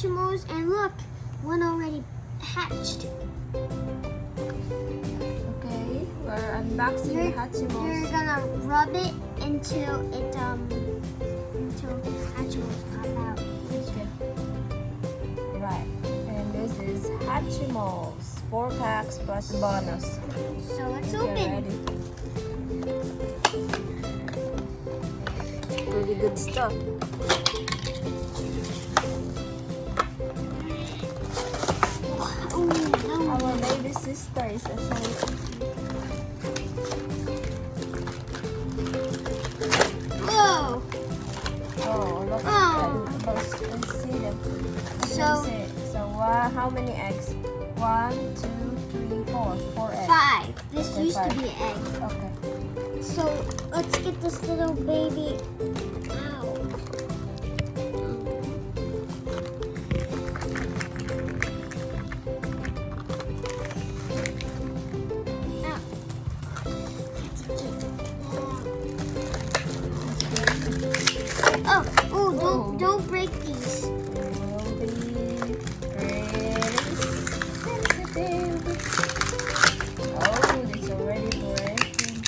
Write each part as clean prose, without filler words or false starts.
Hatchimals, and look, one already hatched. Okay, we're unboxing the Hatchimals. You're gonna rub it until Hatchimals pop out. Okay. Right, and this is Hatchimals, 4 packs plus bonus. So let's Okay, open. ready? Really good stuff. Oh, no. Our baby sister is asleep. Whoa. Oh, look Oh. at that. Let's see them. So- How many eggs? 1, 2, 3, 4. 4 eggs. 5. This Okay, used 5. to be an egg. Okay. So let's get this little baby out. Don't break these. Will be pretty sensitive. Oh, it's already breaking.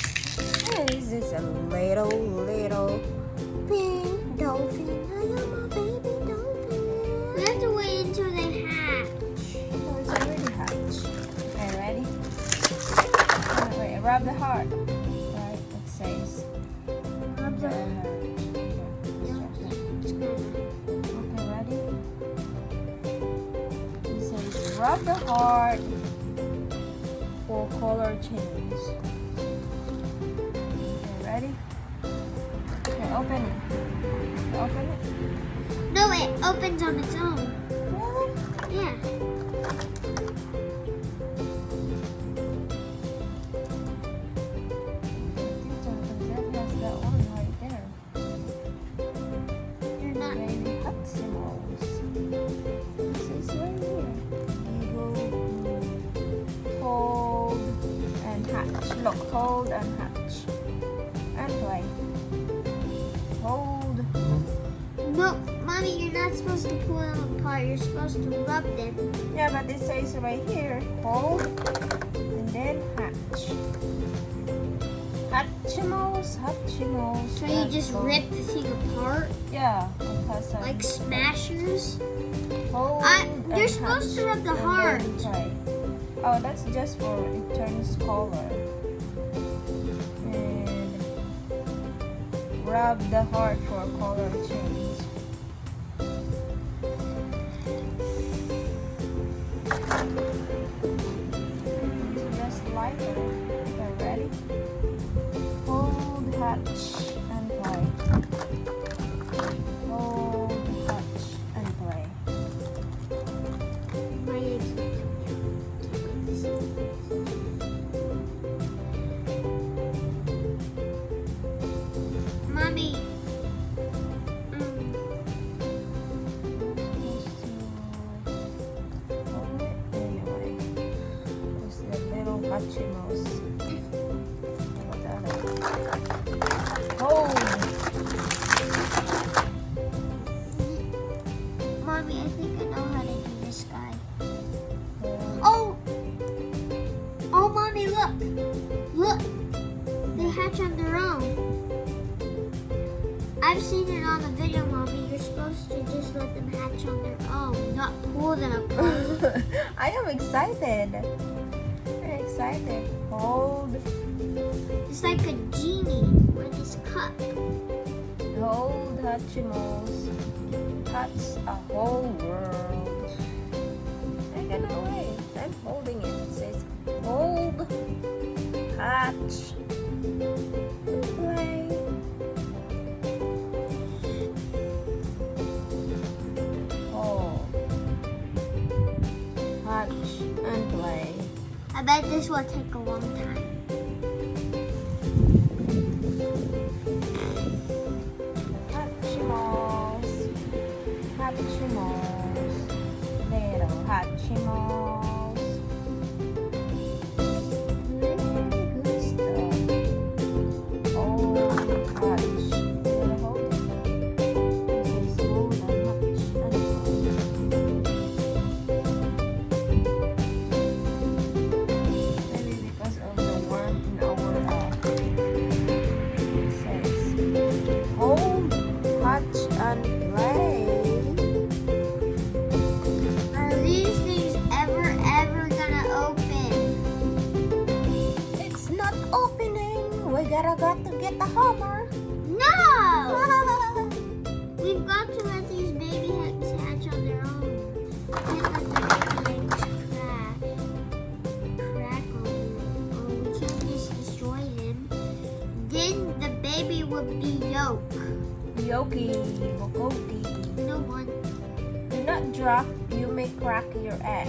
And this is a little pink dolphin. I am a baby dolphin. We have to wait until they hatch. Oh, it's already hatched. Okay, ready? Wait, rub the heart. Right, it says. Rub the- Okay, ready? It says rub the heart for color change. Okay, ready? Okay, open it. Open it. No, it opens on its own. Really? Yeah. That has that one right there. You're not. Baby Hatchimals. This is right here. Eagle, hold, and hatch. Look, hold and hatch. And play. Hold. No, Mommy, you're not supposed to pull them apart. You're supposed to rub them. Yeah, but it says right here, hold, and then hatch. Hatchimals. So you just rip the thing apart Yeah, because like smashers. hold. You're and supposed to hatch, rub the and then heart. play. Oh, that's just for it turns color. And rub the heart for color change. It's just lighter. Okay, ready? Hold, hatch, and play. Hold, hatch, and play. My Mommy. Hatchimals. Hold. Mommy, I think I know how to do this guy. Oh! Oh, Mommy, look! Look! They hatch on their own. I've seen it on the video, Mommy. You're supposed to just let them hatch on their own, not pull them apart. I am excited. Very excited. Hold. It's like a genie with his cup. Hold, Hatchimals. Touch a whole world. Take it away. I'm holding it. It says hold, hatch, play. Hold, hatch, and play. I bet this will take a long time. Hatchimals, Hatchimals, little Hatchimals. Very good stuff. Oh, hatch. Little hold. This is hold and hatch and play. and play. Are these things ever gonna open? It's not opening. We got to get the hammer. No! We've got to let these baby eggs hatch on their own. Can't let the baby eggs crack on them. Or we can't just destroy them. Then the baby would be yolk. Yoki, Bokoki. No one. Do not drop, you may crack your egg.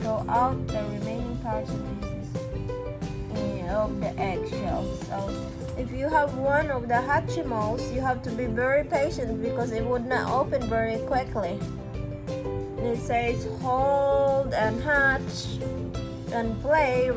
Throw out the remaining parts of the eggshell. So if you have one of the Hatchimals, you have to be very patient because it would not open very quickly. It says hold and hatch and play.